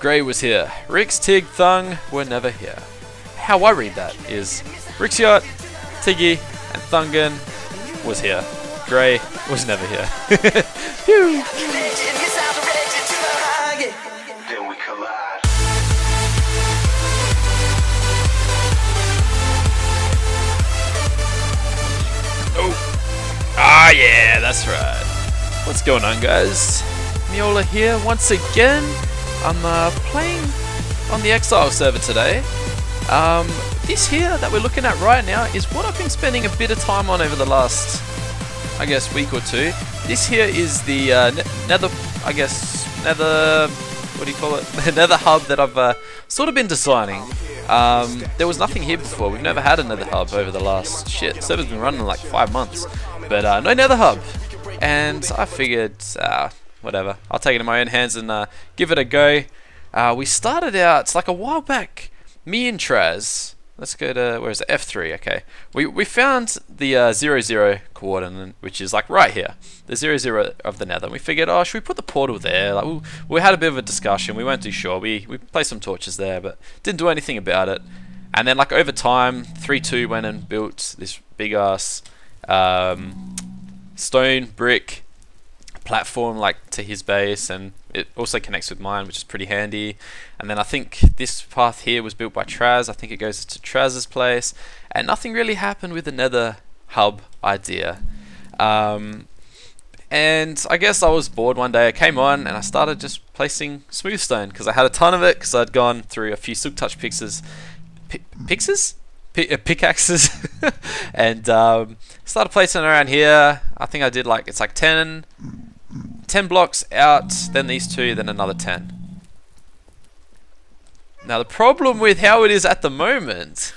Grey was here. Rix, Tig, Thung were never here. How I read that is Rixiot, Tiggy, and Thungan was here. Grey was never here. Phew. Oh. Ah, yeah, that's right. What's going on, guys? MrMEOLA here once again. I'm playing on the Exile server today. This here that we're looking at right now is what I've been spending a bit of time on over the last, I guess, week or two. This here is the Nether, what do you call it? The Nether Hub that I've sort of been designing. There was nothing here before. We've never had a Nether Hub over the last, shit, the server's been running like 5 months. But no Nether Hub. And I figured, whatever, I'll take it in my own hands and give it a go. We started out, it's like a while back, me and Traz. Let's go to, where is it? F3, okay. We found the 0, coordinate, which is like right here. The 0 of the Nether. And we figured, oh, should we put the portal there? Like, we had a bit of a discussion. We weren't too sure. We placed some torches there, but didn't do anything about it. And then, like, over time, 3-2 went and built this big ass stone brick platform like to his base, and it also connects with mine, which is pretty handy. And then I think this path here was built by Traz. I think it goes to Traz's place, and nothing really happened with the Nether Hub idea. And I guess I was bored one day. I came on and I started just placing smooth stone because I had a ton of it, because I'd gone through a few silk touch pickaxes and started placing around here. I think I did like, it's like 10 blocks out, then these 2, then another 10. Now the problem with how it is at the moment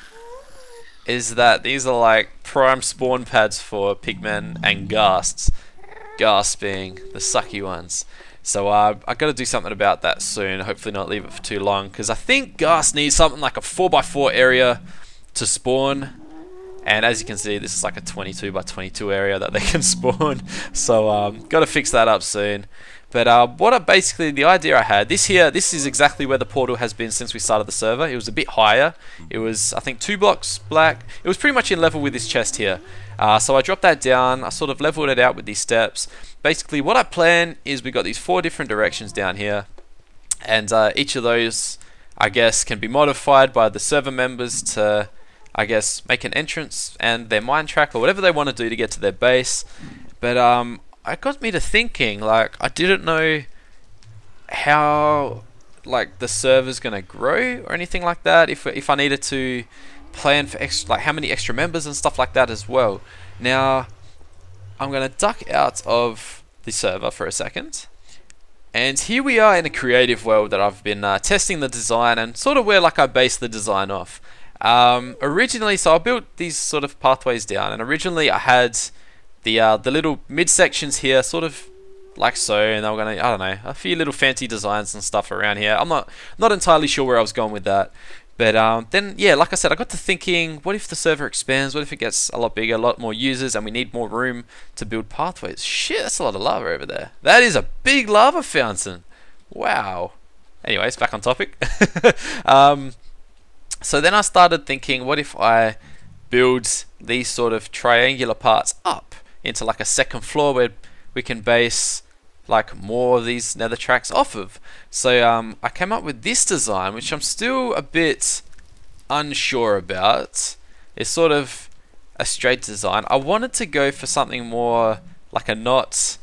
is that these are like prime spawn pads for pigmen and ghasts. Ghasts being the sucky ones. So I got to do something about that soon. Hopefully not leave it for too long, because I think ghasts need something like a 4x4 area to spawn. And as you can see, this is like a 22x22 area that they can spawn. So got to fix that up soon. But basically the idea I had, this is exactly where the portal has been since we started the server. It was a bit higher. It was, I think, 2 blocks black. It was pretty much in level with this chest here. So I dropped that down. I sort of leveled it out with these steps. Basically what I plan is we got these 4 different directions down here. And each of those, I guess, can be modified by the server members to, I guess, make an entrance and their mine track or whatever they want to do to get to their base. But it got me to thinking, like, I didn't know how, like, the server's gonna grow or anything like that. If I needed to plan for extra, like, how many extra members and stuff like that as well. Now I'm gonna duck out of the server for a second. And here we are in a creative world that I've been testing the design and sort of where, like, I base the design off. Originally, so I built these sort of pathways down, and originally I had the little midsections here, sort of like so, and they were gonna, I don't know, a few little fancy designs and stuff around here. I'm not entirely sure where I was going with that, but then yeah, like I said, I got to thinking, what if the server expands? What if it gets a lot bigger, a lot more users, and we need more room to build pathways? Shit, that's a lot of lava over there. That is a big lava fountain. Wow. Anyways, back on topic. So then I started thinking, what if I build these sort of triangular parts up into like a second floor where we can base like more of these nether tracks off of. So I came up with this design, which I'm still a bit unsure about. It's sort of a straight design. I wanted to go for something more like a not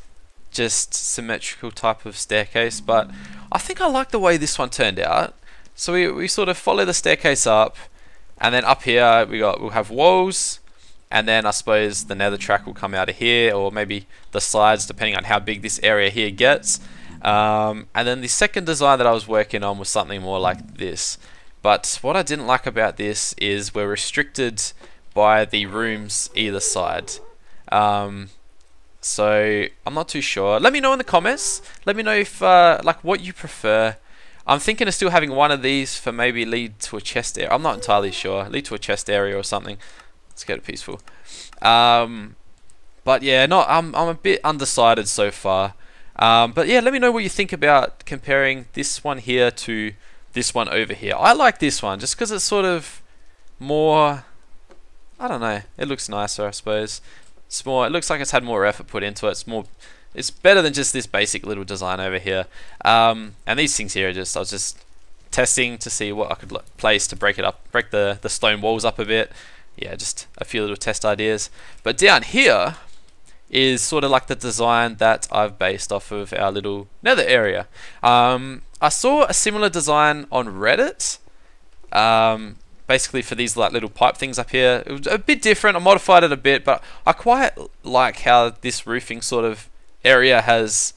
just symmetrical type of staircase, but I think I like the way this one turned out. So we sort of follow the staircase up, and then up here we'll have walls, and then I suppose the nether track will come out of here, or maybe the sides, depending on how big this area here gets. And then the second design that I was working on was something more like this. But what I didn't like about this is we're restricted by the rooms either side. So I'm not too sure. Let me know in the comments. Let me know if like what you prefer. I'm thinking of still having one of these for maybe lead to a chest area. I'm not entirely sure. Lead to a chest area or something. Let's go to peaceful. But yeah, I'm a bit undecided so far. But yeah, let me know what you think about comparing this one here to this one over here. I like this one just because it's sort of more, I don't know, it looks nicer, I suppose. It's more, it looks like it's had more effort put into it. It's better than just this basic little design over here. And these things here are just, I was just testing to see what I could place to break it up, break the stone walls up a bit. Yeah, just a few little test ideas. But down here is sort of like the design that I've based off of our little nether area. I saw a similar design on Reddit, basically for these like little pipe things up here. It was a bit different, I modified it a bit, but I quite like how this roofing sort of area has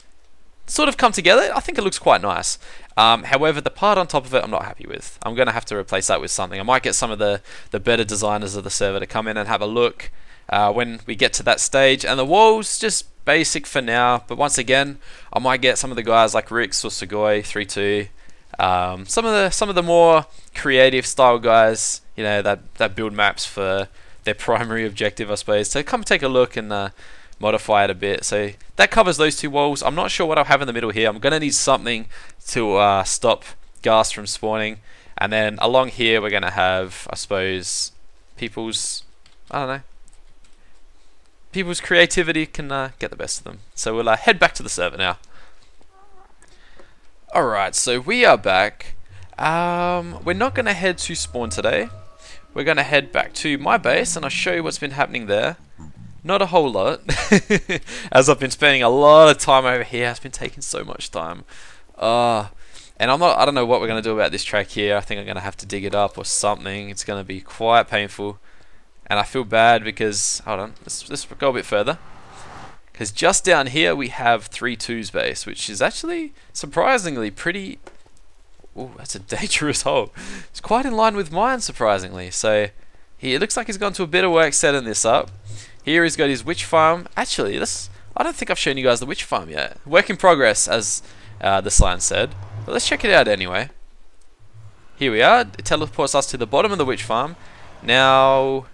sort of come together. I think it looks quite nice. However, the part on top of it I'm not happy with. I'm going to have to replace that with something. I might get some of the better designers of the server to come in and have a look when we get to that stage. And the walls, just basic for now, but once again, I might get some of the guys like Rix or Sugoi32, some of the more creative style guys, you know, that build maps for their primary objective, I suppose, to come take a look and modify it a bit. So that covers those two walls. I'm not sure what I'll have in the middle here. I'm going to need something to stop ghast from spawning, and then along here we're going to have, I suppose, people's, I don't know, people's creativity can get the best of them. So we'll head back to the server now. Alright, so we are back. We're not going to head to spawn today. We're going to head back to my base and I'll show you what's been happening there. Not a whole lot, as I've been spending a lot of time over here. It's been taking so much time. And I don't know what we're going to do about this track here. I think I'm going to have to dig it up or something. It's going to be quite painful. And I feel bad because, hold on, let's go a bit further. Because just down here we have 3-2's base, which is actually surprisingly pretty... Oh, that's a dangerous hole. It's quite in line with mine, surprisingly. So, it looks like he's gone to a bit of work setting this up. Here he's got his witch farm. Actually, I don't think I've shown you guys the witch farm yet. Work in progress, as the sign said. But let's check it out anyway. Here we are. It teleports us to the bottom of the witch farm. Now,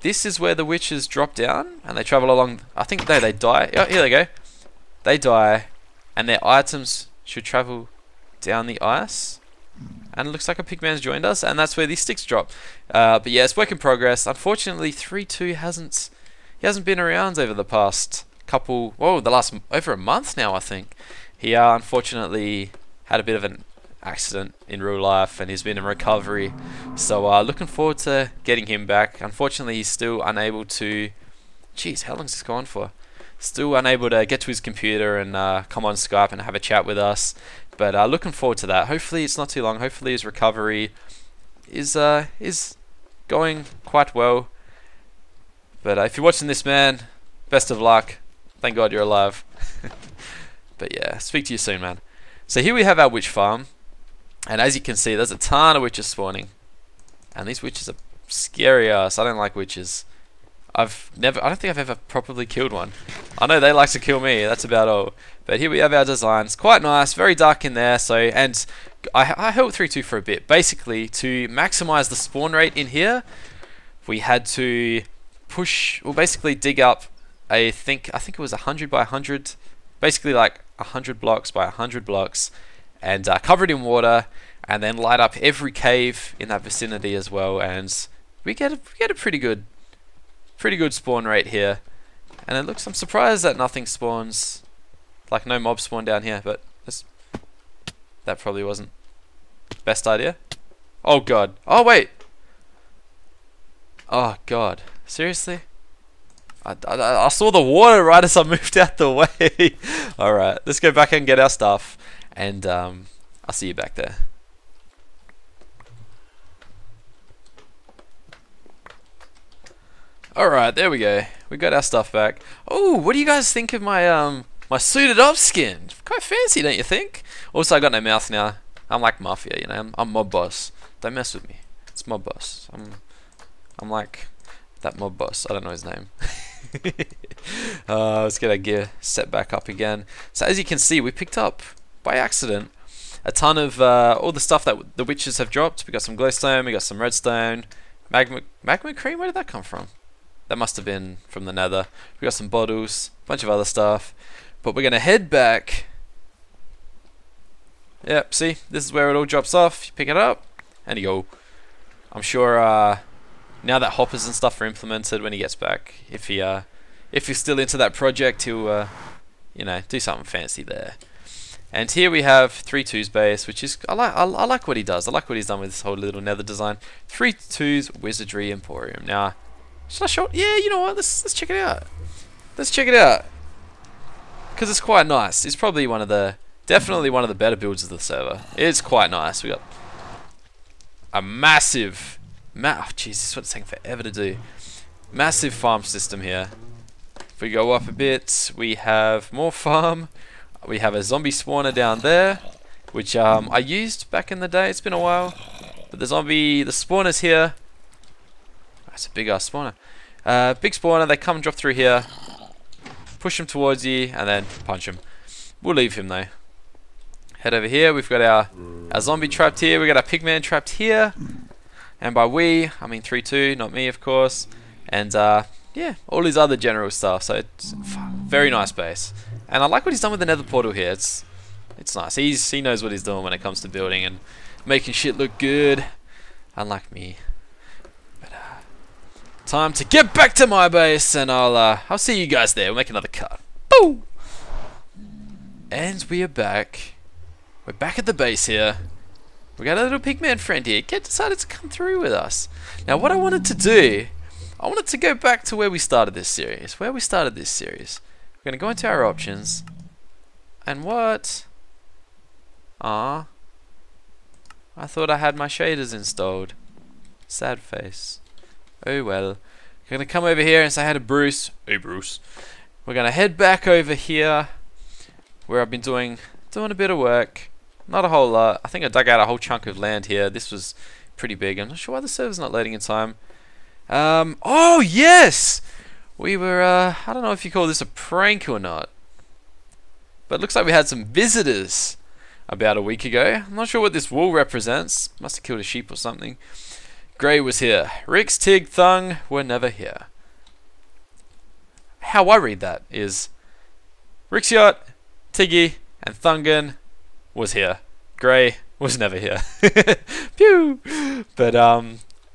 this is where the witches drop down, and they travel along. I think they die. Oh, here they go. They die, and their items should travel down the ice. And it looks like a pigman's joined us, and that's where these sticks drop. But yeah, it's work in progress. Unfortunately, 3-2 hasn't been around over the past couple, over a month now, I think. He unfortunately had a bit of an accident in real life, and he's been in recovery. So looking forward to getting him back. Unfortunately, he's still unable to. Jeez, how long's this going for? Still unable to get to his computer and come on Skype and have a chat with us. But looking forward to that. Hopefully it's not too long. Hopefully his recovery is going quite well. But if you're watching this, man, best of luck. Thank God you're alive. But yeah, speak to you soon, man. So here we have our witch farm. And as you can see, there's a ton of witches spawning. And these witches are scary ass. I don't like witches. I don't think I've ever properly killed one. I know they like to kill me, that's about all. But here we have our designs. Quite nice, very dark in there. So, and I held 3-2 for a bit. Basically, to maximize the spawn rate in here, we had to basically dig up I think it was 100 by 100, basically like 100 blocks by 100 blocks, and cover it in water, and then light up every cave in that vicinity as well. And we get a pretty good spawn rate here. And it looks, I'm surprised that nothing spawns, like no mobs spawn down here, but that probably wasn't best idea. Oh god. Oh wait. Oh god. Seriously? I saw the water right as I moved out the way. Alright, let's go back and get our stuff, and I'll see you back there. Alright, there we go. We got our stuff back. Oh, what do you guys think of my my suited up skin? Quite fancy, don't you think? Also, I got no mouth now. I'm like Mafia, you know. I'm mob boss. Don't mess with me. It's mob boss. I'm like that mob boss. I don't know his name. Let's get our gear set back up again. So as you can see, we picked up by accident a ton of all the stuff that the witches have dropped. We got some glowstone, we got some redstone, magma cream. Where did that come from? That must have been from the nether. We got some bottles, a bunch of other stuff. But we're going to head back. Yep, see, this is where it all drops off. You pick it up, and you go. I'm sure now that hoppers and stuff are implemented, when he gets back, if he's still into that project, he'll you know, do something fancy there. And here we have 3-2's base, which is I like what he does. I like what he's done with this whole little nether design. 3-2's Wizardry Emporium. Now, should I show it? Yeah, you know what? Let's check it out. Let's check it out, because it's quite nice. It's probably definitely one of the better builds of the server. It's quite nice. We got a massive, oh jeez, this is what it's taking forever to do. Massive farm system here. If we go up a bit, we have more farm. We have a zombie spawner down there, which I used back in the day. It's been a while, but the spawner's here. That's a big ass spawner. Big spawner. They come and drop through here, push them towards you, and then punch him. We'll leave him though. Head over here. We've got our zombie trapped here. We got our pigman trapped here, and by we I mean 3-2, not me, of course. And yeah, all his other general stuff. So it's very nice base. And I like what he's done with the nether portal here. It's nice. He knows what he's doing when it comes to building and making shit look good. Unlike me. But time to get back to my base, and I'll see you guys there. We'll make another cut. Boom! And we are back. We're back at the base here. We got a little pigman friend here. Decided to come through with us. Now what I wanted to do, I wanted to go back to where we started this series. We're going to go into our options, and what? I thought I had my shaders installed. Sad face. Oh well. We're going to come over here and say hi to Bruce. Hey Bruce. We're going to head back over here, where I've been doing a bit of work. Not a whole lot. I think I dug out a whole chunk of land here. This was pretty big. I'm not sure why the server's not loading in time. Oh yes! We were, I don't know if you call this a prank or not, but it looks like we had some visitors about a week ago. I'm not sure what this wool represents. Must have killed a sheep or something. Grey was here. Rix, Tig, Thung were never here. How I read that is Rixiot, Tiggy, and Thungan was here. Grey was never here. Pew! But,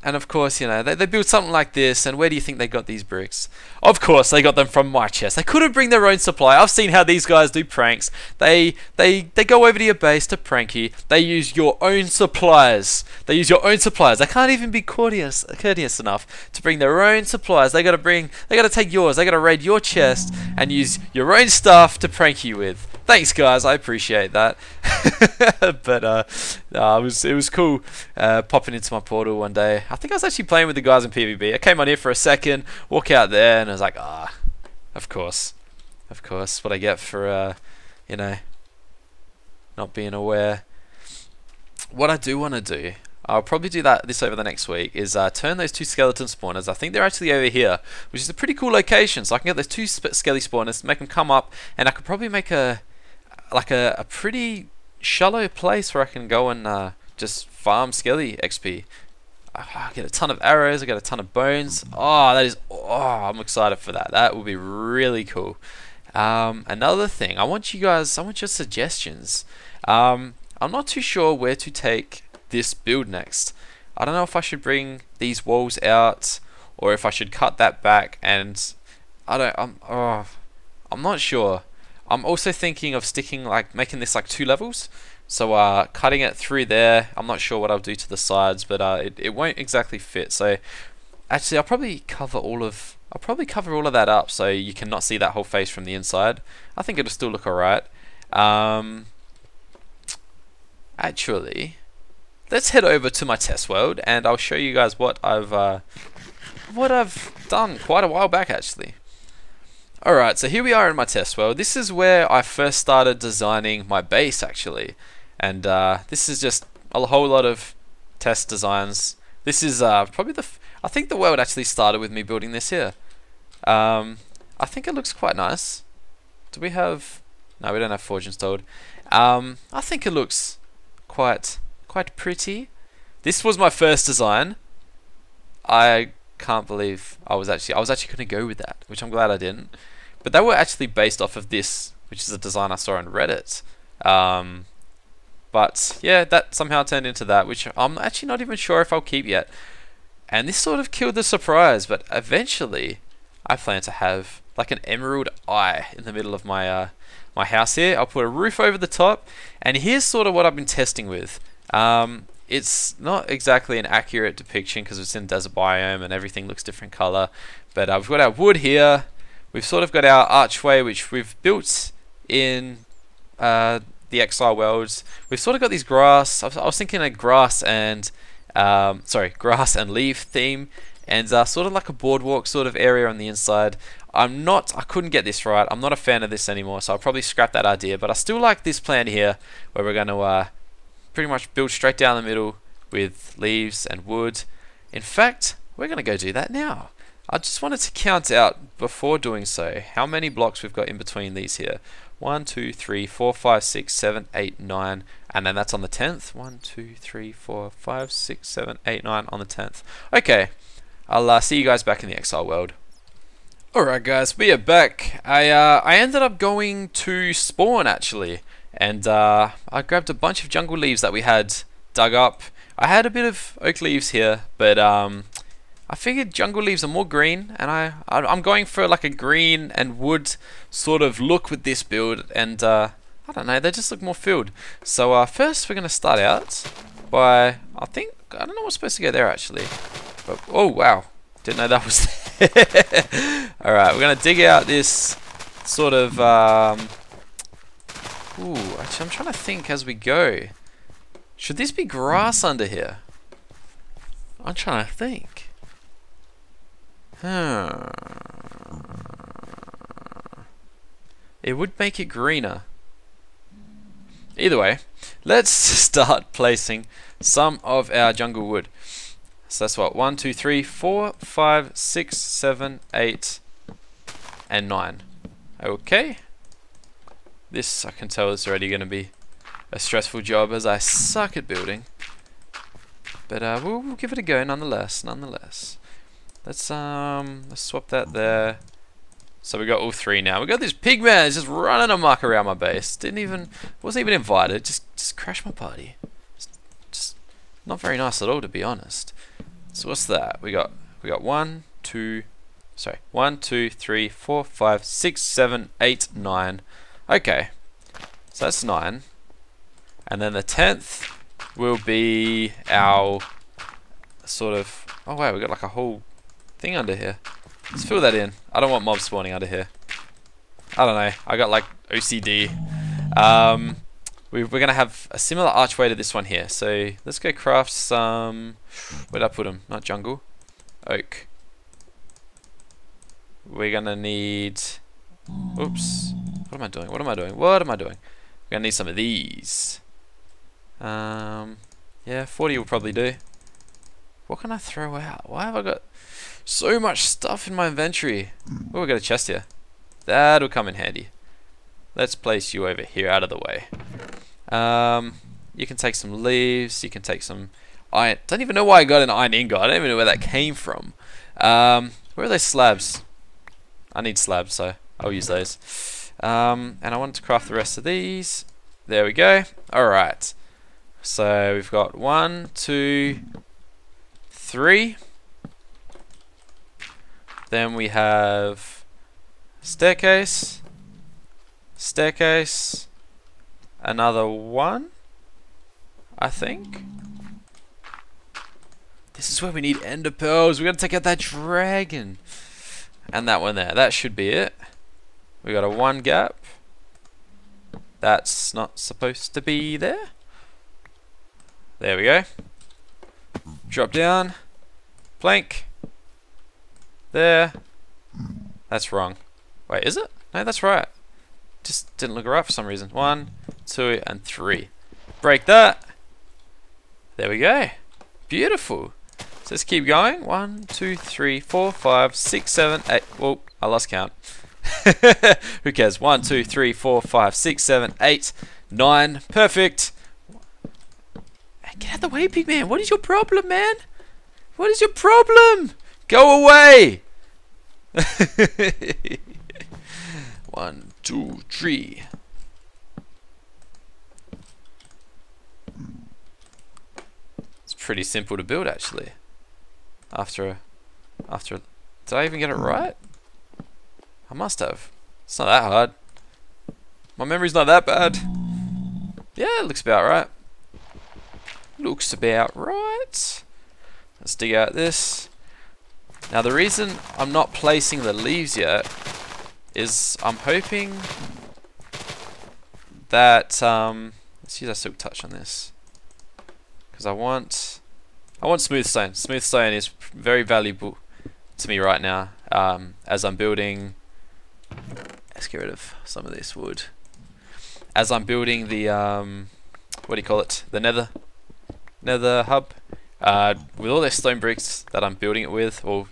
and of course, you know, they built something like this, and where do you think they got these bricks? Of course, they got them from my chest. They couldn't bring their own supply. I've seen how these guys do pranks. They go over to your base to prank you. They use your own supplies. They can't even be courteous enough to bring their own supplies. They gotta take yours. They gotta raid your chest and use your own stuff to prank you with. Thanks, guys. I appreciate that. But it was cool popping into my portal one day. I think I was actually playing with the guys in PvP. I came on here for a second, walk out there, and I was like, of course, what I get for you know, not being aware. What I do want to do, I'll probably do this over the next week, is turn those 2 skeleton spawners. I think they're actually over here, which is a pretty cool location. So I can get those 2 skelly spawners, make them come up, and I could probably make a pretty shallow place where I can go and just farm skelly XP. I get a ton of arrows, I get a ton of bones. I'm excited for that. That will be really cool. Another thing, I want your suggestions. I'm not too sure where to take this build next. I don't know if I should bring these walls out or if I should cut that back, and I'm not sure. I'm also thinking of making this like 2 levels. So cutting it through there, I'm not sure what I'll do to the sides, but it won't exactly fit. So actually I'll probably cover all of that up so you cannot see that whole face from the inside. I think it'll still look alright. Actually, let's head over to my test world and I'll show you guys what I've done quite a while back actually. Alright, so here we are in my test world. This is where I first started designing my base actually. And this is just a whole lot of test designs. This is probably I think the world actually started with me building this here. I think it looks quite nice. Do we have... No, we don't have Forge installed. I think it looks quite pretty. This was my first design. I can't believe I was actually going to go with that, which I'm glad I didn't. But they were actually based off of this which is a design I saw on Reddit. But yeah, that somehow turned into that, which I'm actually not even sure if I'll keep yet. And this sort of killed the surprise, but eventually I plan to have like an emerald eye in the middle of my my house here. I'll put a roof over the top, and here's sort of what I've been testing with. It's not exactly an accurate depiction because it's in desert biome and everything looks different color, but we've got our wood here. We've sort of got our archway, which we've built in the Exile worlds. We've sort of got these grass. I was thinking a grass and grass and leaf theme, and sort of like a boardwalk sort of area on the inside. I couldn't get this right. I'm not a fan of this anymore, so I'll probably scrap that idea. But I still like this plan here, where we're going to pretty much build straight down the middle with leaves and wood. In fact, we're going to go do that now. I just wanted to count out before doing so how many blocks we've got in between these here. 1, 2, 3, 4, 5, 6, 7, 8, 9, and then that's on the 10th. 1, 2, 3, 4, 5, 6, 7, 8, 9 on the 10th. Okay, I'll see you guys back in the Exile world. Alright guys, we are back. I ended up going to spawn actually, and I grabbed a bunch of jungle leaves that we had dug up. I had a bit of oak leaves here, but I figured jungle leaves are more green, and I'm going for like a green and wood sort of look with this build, and I don't know, they just look more filled. So first we're going to start out by, I don't know what's supposed to go there actually, but oh wow, didn't know that was there. Alright, we're going to dig out this sort of, actually I'm trying to think as we go. Should this be grass under here? I'm trying to think. It would make it greener. Either way, let's start placing some of our jungle wood. So that's what, 1, 2, 3, 4, 5, 6, 7, 8, and 9. Okay. This, I can tell, is already going to be a stressful job as I suck at building. But we'll give it a go nonetheless. Let's swap that there. So we got all three now. We got this pigman just running amok around my base. Wasn't even invited. Just crashed my party. Just not very nice at all, to be honest. So what's that? We got 1, 2, 3, 4, 5, 6, 7, 8, 9. Okay, so that's 9, and then the 10th will be our sort of. Oh wow, we got like a whole thing under here. Let's fill that in. I don't want mobs spawning under here. I don't know. I got like OCD. We're gonna have a similar archway to this one here. So let's go craft some. Where'd I put them? Not jungle. Oak. We're gonna need. Oops. What am I doing? We're gonna need some of these. Yeah, 40 will probably do. What can I throw out? Why have I got so much stuff in my inventory? Oh, we got a chest here. That'll come in handy. Let's place you over here out of the way. You can take some leaves. You can take some iron. Don't even know why I got an iron ingot. I don't even know where that came from. Where are those slabs? I need slabs, so I'll use those. And I wanted to craft the rest of these. There we go. Alright. So we've got 1, 2, 3. Then we have staircase. Staircase. Another 1, I think. This is where we need ender pearls. We gotta take out that dragon. And that one there. That should be it. We got a 1 gap. That's not supposed to be there. There we go. Drop down. Plank. There. That's wrong. Wait, is it? No, that's right. Just didn't look right for some reason. 1, 2, and 3. Break that. There we go. Beautiful. So let's keep going. 1, 2, 3, 4, 5, 6, 7, 8. Whoa, I lost count. Who cares? 1, 2, 3, 4, 5, 6, 7, 8, 9. Perfect. Get out of the way, pigman. What is your problem, man? What is your problem? Go away. 1, 2, 3. It's pretty simple to build actually. After did I even get it right? I must have. It's not that hard. My memory's not that bad. Yeah, it looks about right. Looks about right. Let's dig out this. Now the reason I'm not placing the leaves yet is I'm hoping that let's use our silk touch on this, because I want smooth stone. Smooth stone is very valuable to me right now, as I'm building. Let's get rid of some of this wood. As I'm building the what do you call it? The Nether Hub. With all those stone bricks that I'm building it with, or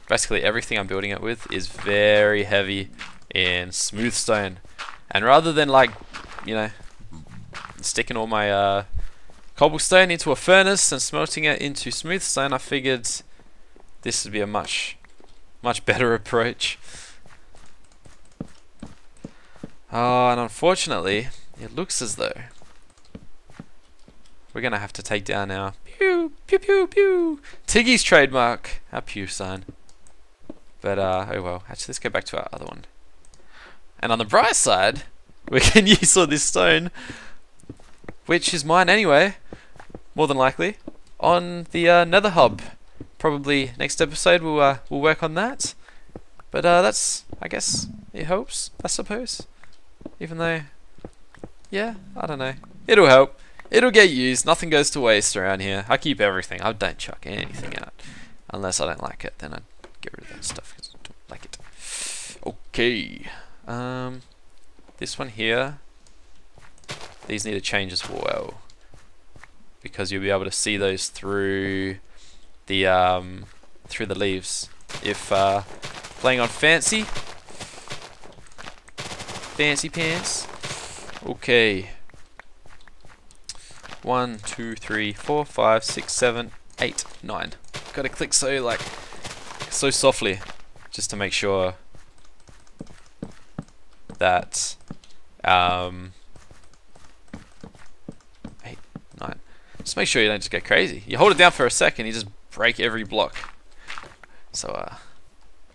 basically everything I'm building it with, is very heavy in smooth stone. And rather than, like, you know, sticking all my cobblestone into a furnace and smelting it into smooth stone, I figured this would be a much better approach. Oh, and unfortunately, it looks as though we're gonna have to take down our pew pew pew pew Tiggy's trademark, our pew sign. But oh well. Actually, let's go back to our other one. And on the bright side, we can use all this stone, which is mine anyway, more than likely, on the Nether Hub. Probably next episode we'll work on that. But that's, I guess, it helps, I suppose. Even though, yeah, I don't know. It'll help. It'll get used. Nothing goes to waste around here. I keep everything. I don't chuck anything out. Unless I don't like it, then I get rid of that stuff because I don't like it. Okay. This one here. These need to change as well, because you'll be able to see those through the leaves. If playing on fancy pants. Okay. 1, 2, 3, 4, 5, 6, 7, 8, 9. Gotta click so softly, just to make sure that 8, 9. Just make sure you don't just go crazy. You hold it down for a second, you just break every block. So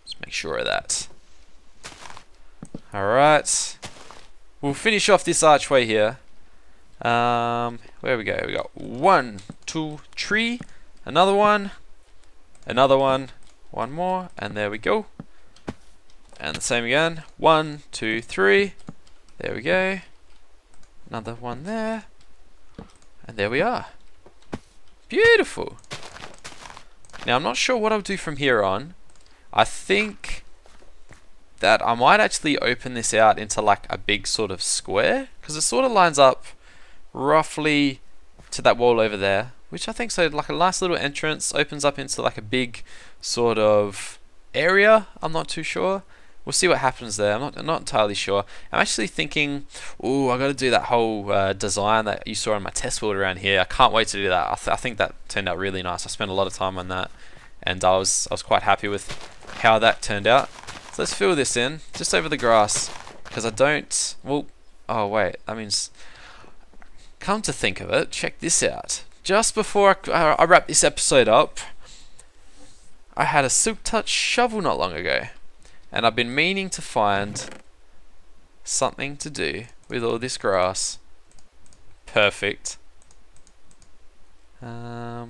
just make sure of that. Alright. We'll finish off this archway here. Where we go? We got 1, 2, 3, another one, one more, and there we go. And the same again. 1, 2, 3. There we go. Another one there. And there we are. Beautiful. Now I'm not sure what I'll do from here on. I think that I might actually open this out into like a big sort of square, because it sort of lines up roughly to that wall over there, which I think so, like a nice little entrance opens up into like a big sort of area. I'm not too sure. We'll see what happens there. I'm not entirely sure. I'm actually thinking, ooh, I got to do that whole design that you saw in my test world around here. I can't wait to do that. I think that turned out really nice. I spent a lot of time on that, and I was quite happy with how that turned out. So let's fill this in just over the grass, because I don't. Well, oh wait, that means. Come to think of it, check this out. Just before I wrap this episode up, I had a silk touch shovel not long ago, and I've been meaning to find something to do with all this grass. Perfect. Yeah,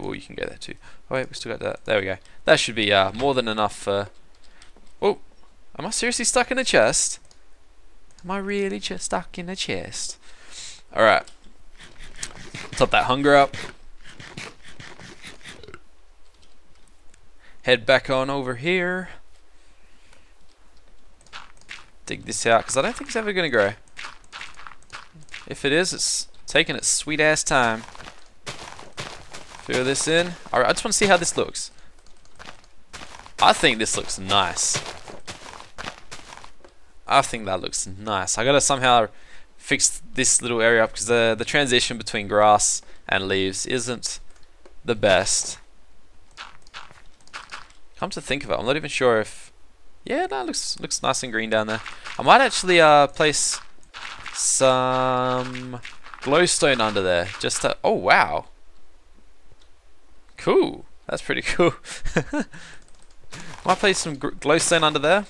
well, you can go there too. Oh wait, we still got that. There we go. That should be more than enough for. Oh, am I seriously stuck in the chest? Am I really just stuck in the chest? Alright. Top that hunger up. Head back on over here. Dig this out, because I don't think it's ever going to grow. If it is, it's taking its sweet ass time. Fill this in. Alright, I just want to see how this looks. I think this looks nice. I think that looks nice. I gotta somehow fix this little area up, because the transition between grass and leaves isn't the best. Come to think of it, I'm not even sure if Yeah, that looks nice and green down there. I might actually place some glowstone under there, just to... Oh wow, cool. That's pretty cool. Might place some glowstone under there,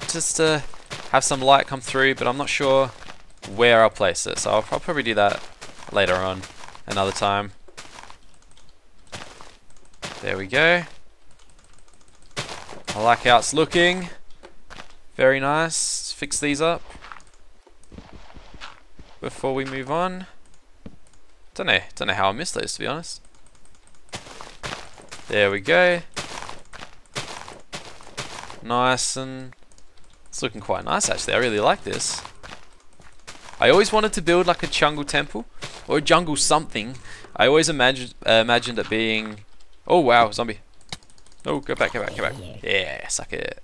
just to have some light come through, but I'm not sure where I'll place it, so I'll probably do that later on, another time. There we go. I like how it's looking. Very nice. Let's fix these up before we move on. Don't know how I missed those, to be honest. There we go. Nice, and it's looking quite nice actually. I really like this. I always wanted to build like a jungle temple or a jungle something. I always imagined it being... Oh wow, zombie. Oh, go back, go back, go back. Yeah, suck it.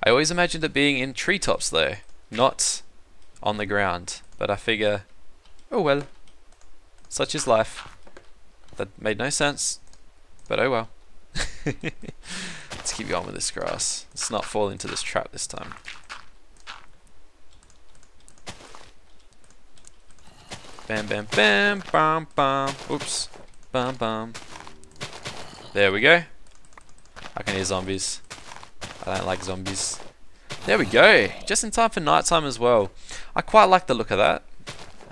I always imagined it being in treetops though, not on the ground. But I figure, oh well, such is life. That made no sense, but oh well. Let's keep going with this grass. Let's not fall into this trap this time. Bam, bam, bam, bam, bam. Oops, bam, bam. There we go. I can hear zombies. I don't like zombies. There we go. Just in time for nighttime as well. I quite like the look of that.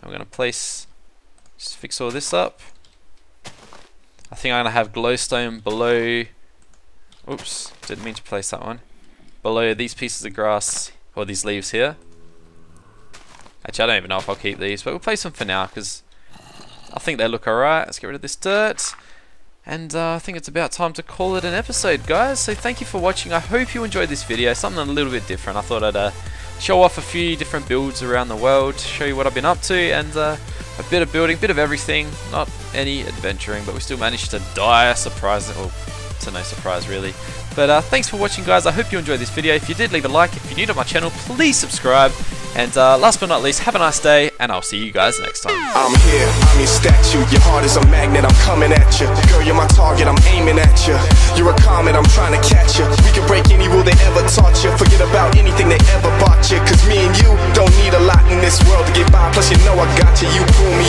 I'm going to place... Just fix all this up. I think I'm going to have glowstone below... Oops, didn't mean to place that one. Below these pieces of grass, or these leaves here. Actually, I don't even know if I'll keep these, but we'll place them for now because I think they look alright. Let's get rid of this dirt. And I think it's about time to call it an episode, guys. So thank you for watching. I hope you enjoyed this video. Something a little bit different. I thought I'd show off a few different builds around the world, show you what I've been up to, and a bit of building, bit of everything. Not any adventuring, but we still managed to die, surprisingly. Well, to no surprise, really. But thanks for watching, guys. I hope you enjoyed this video. If you did, leave a like. If you're new to my channel, please subscribe. And last but not least, have a nice day, and I'll see you guys next time. I'm here, I'm your statue. Your heart is a magnet, I'm coming at you. Girl, you're my target, I'm aiming at you. You're a comet, I'm trying to catch you. We can break any rule they ever taught you. Forget about anything they ever bought you. Cause me and you don't need a lot in this world to get by. Plus you know I got you, you pull me